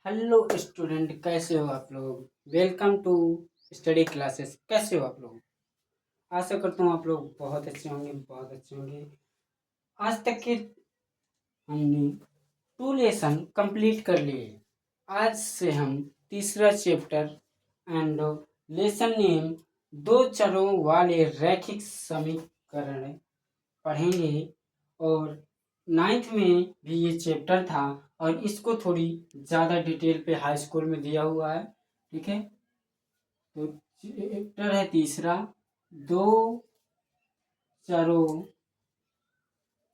Hello student, कैसे हो आप लोग। Welcome to study classes. कैसे हो आप लोग। आशा करता हूँ आप लोग बहुत अच्छे होंगे, बहुत अच्छे होंगे। आज तक के हमने 2 लेसन कंप्लीट कर लिए। आज से हम तीसरा चैप्टर एंड लेसन नेम 2 चरों वाले रैखिक समीकरण पढ़ेंगे। और 9th में भी ये चैप्टर था और इसको थोड़ी ज़्यादा डिटेल पे हाई स्कूल में दिया हुआ है। ठीक है, तो चैप्टर है तीसरा, 2 चरों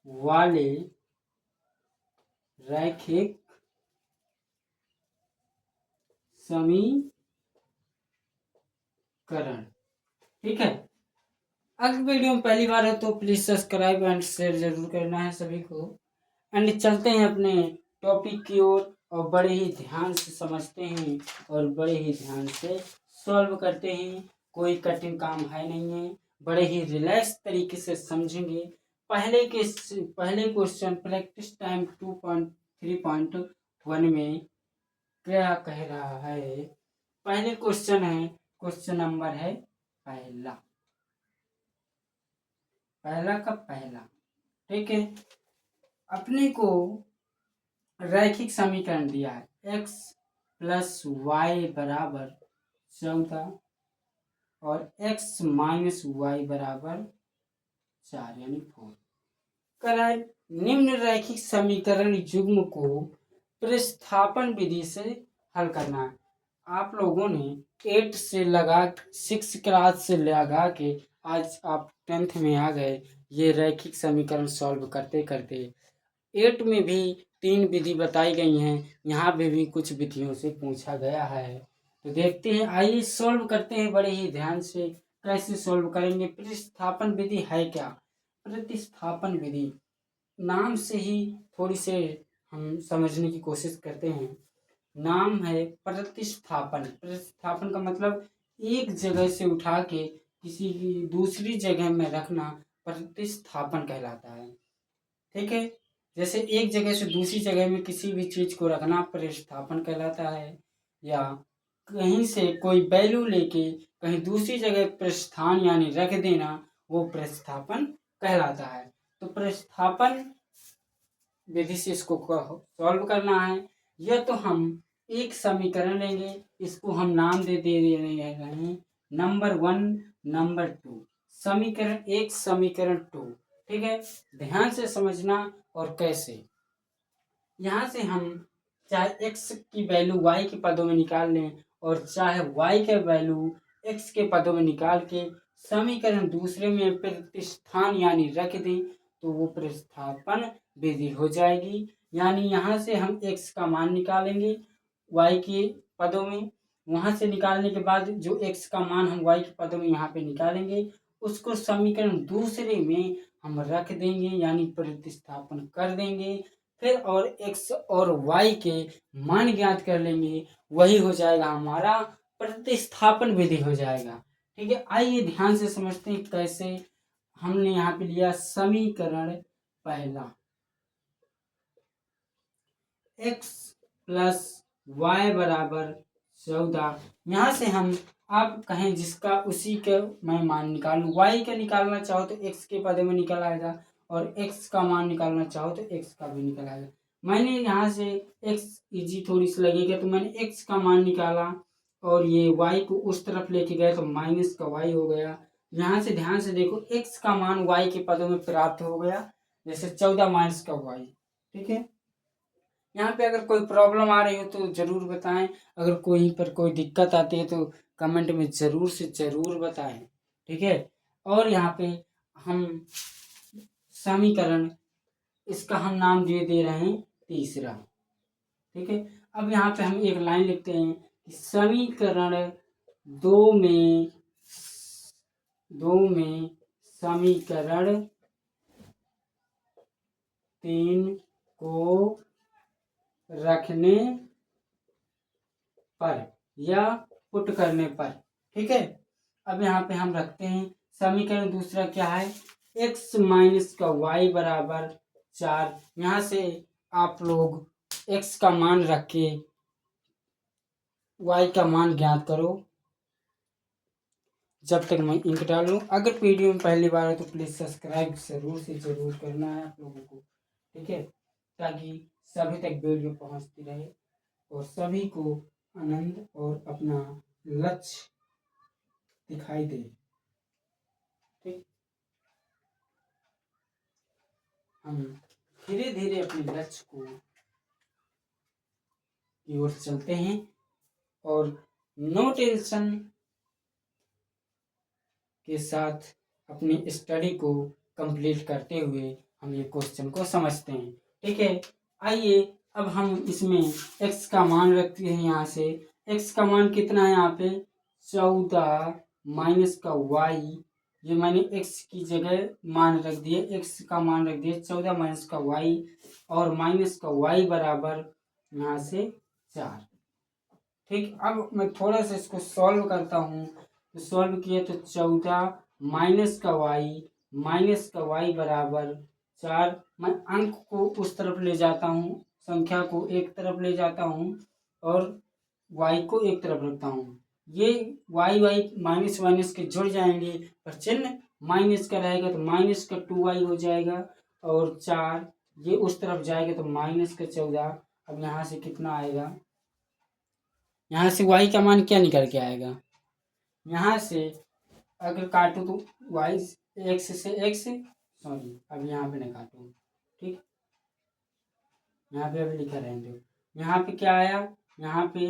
वाले रैखिक समीकरण। ठीक है, अगर वीडियो में पहली बार है तो प्लीज सब्सक्राइब एंड शेयर जरूर करना है सभी को। एंड चलते हैं अपने टॉपिक की ओर और बड़े ही ध्यान से समझते हैं और बड़े ही ध्यान से सॉल्व करते हैं। कोई कठिन काम है नहीं है, बड़े ही रिलैक्स तरीके से समझेंगे। पहले क्वेश्चन प्रैक्टिस टाइम 2.3.1 में क्या कह रहा है। पहले क्वेश्चन है, क्वेश्चन नंबर है पहला, पहला का पहला। ठीक है, अपने को रैखिक समीकरण दिया है x प्लस वाई बराबर 14 और x माइनस वाई बराबर 4 यानी 4। कराए निम्न रैखिक समीकरण युग्म को प्रतिस्थापन विधि से हल करना है। आप लोगों ने 8 से लगा 6 क्लास से लगा के आज आप 10th में आ गए ये रैखिक समीकरण सॉल्व करते करते। 8 में भी 3 विधि बताई गई हैं, यहाँ पे भी कुछ विधियों से पूछा गया है। तो देखते हैं, आइए सॉल्व करते हैं बड़े ही ध्यान से। कैसे सॉल्व करेंगे, प्रतिस्थापन विधि है क्या। प्रतिस्थापन विधि नाम से ही थोड़ी से हम समझने की कोशिश करते हैं। नाम है प्रतिस्थापन। प्रतिस्थापन का मतलब एक जगह से उठा के किसी दूसरी जगह में रखना प्रतिस्थापन कहलाता है। ठीक है, जैसे एक जगह से दूसरी जगह में किसी भी चीज को रखना प्रतिस्थापन कहलाता है, या कहीं से कोई वैल्यू लेके कहीं दूसरी जगह प्रस्थान यानी रख देना, वो प्रतिस्थापन कहलाता है। तो प्रतिस्थापन विधि से इसको सॉल्व करना है। यह तो हम एक समीकरण लेंगे, इसको हम नाम दे रहे हैं नंबर 1, नंबर 2। समीकरण 1, समीकरण 2। ठीक है, ध्यान से समझना। और कैसे, यहाँ से हम चाहे x की वैल्यू y के पदों में निकाल लें और चाहे y के वैल्यू x के पदों में निकाल के समीकरण दूसरे में प्रतिस्थान यानी रख दें, तो वो प्रतिस्थापन विधि हो जाएगी। यानी यहाँ से हम x का मान निकालेंगे y के पदों में, वहाँ से निकालने के बाद जो x का मान हम y के पदों में यहाँ पे निकालेंगे, उसको समीकरण दूसरे में हम रख देंगे यानी प्रतिस्थापन कर देंगे। फिर और x और y के मान ज्ञात कर लेंगे, वही हो जाएगा हमारा प्रतिस्थापन विधि हो जाएगा। ठीक है, आइए ध्यान से समझते हैं कैसे। हमने यहाँ पे लिया समीकरण पहला, x प्लस वाई बराबर 14। यहाँ से हम आप कहें जिसका उसी के मैं मान निकालूं। y का निकालना चाहो तो x के पदों में निकल आएगा और x का मान निकालना चाहो तो x का भी निकल आएगा। मैंने यहाँ से x इजी थोड़ी सी लगेगा तो मैंने x का मान निकाला और ये y को उस तरफ लेके गए तो माइनस का y हो गया। यहाँ से ध्यान से देखो, x का मान y के पदों में प्राप्त हो गया, जैसे 14 माइनस का y। ठीक है, यहाँ पे अगर कोई प्रॉब्लम आ रही हो तो ज़रूर बताएं। अगर कोई पर कोई दिक्कत आती है तो कमेंट में ज़रूर से ज़रूर बताएं। ठीक है, और यहाँ पे हम समीकरण, इसका हम नाम दे रहे हैं तीसरा। ठीक है, अब यहाँ पे हम एक लाइन लिखते हैं कि समीकरण दो में समीकरण 3 को रखने पर या पुट करने पर। ठीक है, अब यहाँ पे हम रखते हैं समीकरण दूसरा क्या है, x माइनस का y बराबर 4। यहाँ से आप लोग x का मान रख के y का मान ज्ञात करो जब तक मैं इंक डालूं। अगर वीडियो में पहली बार है तो प्लीज़ सब्सक्राइब ज़रूर से ज़रूर करना है आप लोगों को, ठीक है, ताकि सभी तक वीडियो पहुंचती रहे और सभी को आनंद और अपना लक्ष्य दिखाई दे। ठीक, हम धीरे धीरे अपने लक्ष्य को की ओर चलते हैं और नो टेंशन के साथ अपनी स्टडी को कंप्लीट करते हुए हम ये क्वेश्चन को समझते हैं। ठीक है, आइए अब हम इसमें x का मान रखते हैं। यहाँ से x का मान कितना है, यहाँ पे 14 माइनस का y, ये मैंने x की जगह मान रख दिए, x का मान रख दिए 14 माइनस का y और माइनस का y बराबर यहाँ से 4। ठीक, अब मैं थोड़ा सा इसको सॉल्व करता हूँ। तो सॉल्व किया तो 14 माइनस का y बराबर 4। मैं अंक को उस तरफ ले जाता हूँ, संख्या को एक तरफ ले जाता हूँ और y को एक तरफ रखता हूँ। ये y माइनस माइनस के जुड़ जाएंगे, पर चिन्ह माइनस का रहेगा तो माइनस का 2y हो जाएगा और 4 ये उस तरफ जाएगा तो माइनस का 14। अब यहाँ से कितना आएगा, यहाँ से y का मान क्या निकल के आएगा, यहाँ से अगर काटो तो y x से x, सॉरी अब यहाँ पे नहीं काटो, ठीक, यहाँ पे अभी लिखा रहने दो। यहाँ पे क्या आया, यहाँ पे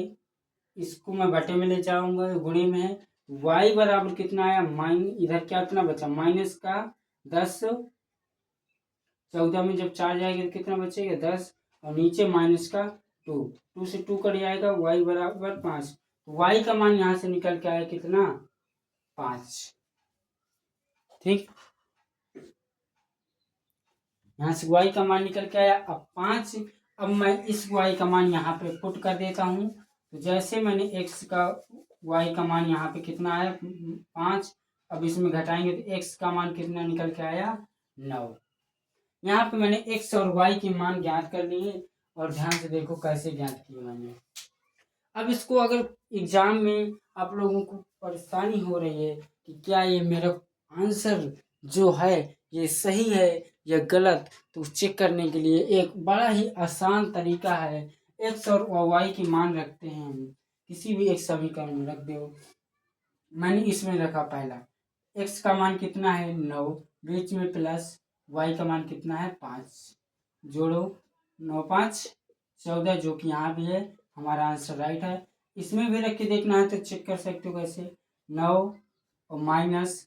इसको मैं बटे में ले जाऊंगा, गुणे में है। y बराबर कितना आया, इधर क्या कितना बचा, माइनस का 10, 14 में जब 4 जाएगा तो कितना बचेगा 10 और नीचे माइनस का 2 से 2 कट जाएगा, y बराबर 5। y का मान यहाँ से निकल के आया कितना, 5। ठीक, यहाँ से y का मान निकल के आया अब 5। अब मैं इस y का मान यहाँ पे पुट कर देता हूँ। तो जैसे मैंने x का y का मान यहाँ पे कितना आया 5, अब इसमें घटाएंगे तो x का मान कितना निकल के आया 9। यहाँ पे मैंने x और y के मान ज्ञात कर लिए और ध्यान से देखो कैसे ज्ञात किए मैंने। अब इसको अगर एग्जाम में आप लोगों को परेशानी हो रही है कि क्या ये मेरा आंसर जो है ये सही है या गलत, तो चेक करने के लिए एक बड़ा ही आसान तरीका है। x और y के मान रखते हैं हम, किसी भी एक समीकरण में रख दो। मैंने इसमें रखा पहला, x का मान कितना है 9, बीच में प्लस y का मान कितना है 5, जोड़ो 9 5 14, जो कि यहाँ भी है, हमारा आंसर राइट है। इसमें भी रख के देखना है तो चेक कर सकते हो कैसे, 9 और माइनस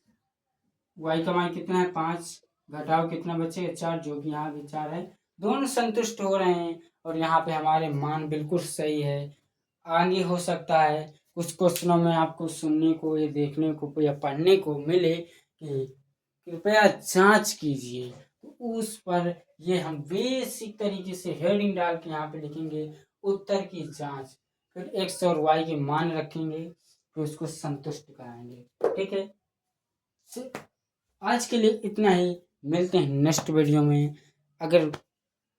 y का मान कितना है 5, घटाओ कितना बचेगा 4, जो कि यहाँ भी 4 है। दोनों संतुष्ट हो रहे हैं और यहाँ पे हमारे मान बिल्कुल सही है। आगे हो सकता है कुछ क्वेश्चनों में आपको सुनने को या देखने को या पढ़ने को मिले कि कृपया जांच कीजिए, तो उस पर ये हम बेसिक तरीके से हेडिंग डाल के यहाँ पे लिखेंगे उत्तर की जांच, फिर x और y के मान रखेंगे, फिर उसको संतुष्ट कराएंगे। ठीक है, आज के लिए इतना ही, मिलते हैं नेक्स्ट वीडियो में। अगर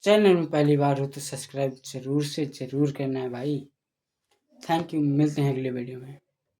चैनल में पहली बार हो तो सब्सक्राइब जरूर से जरूर करना है भाई। थैंक यू, मिलते हैं अगले वीडियो में।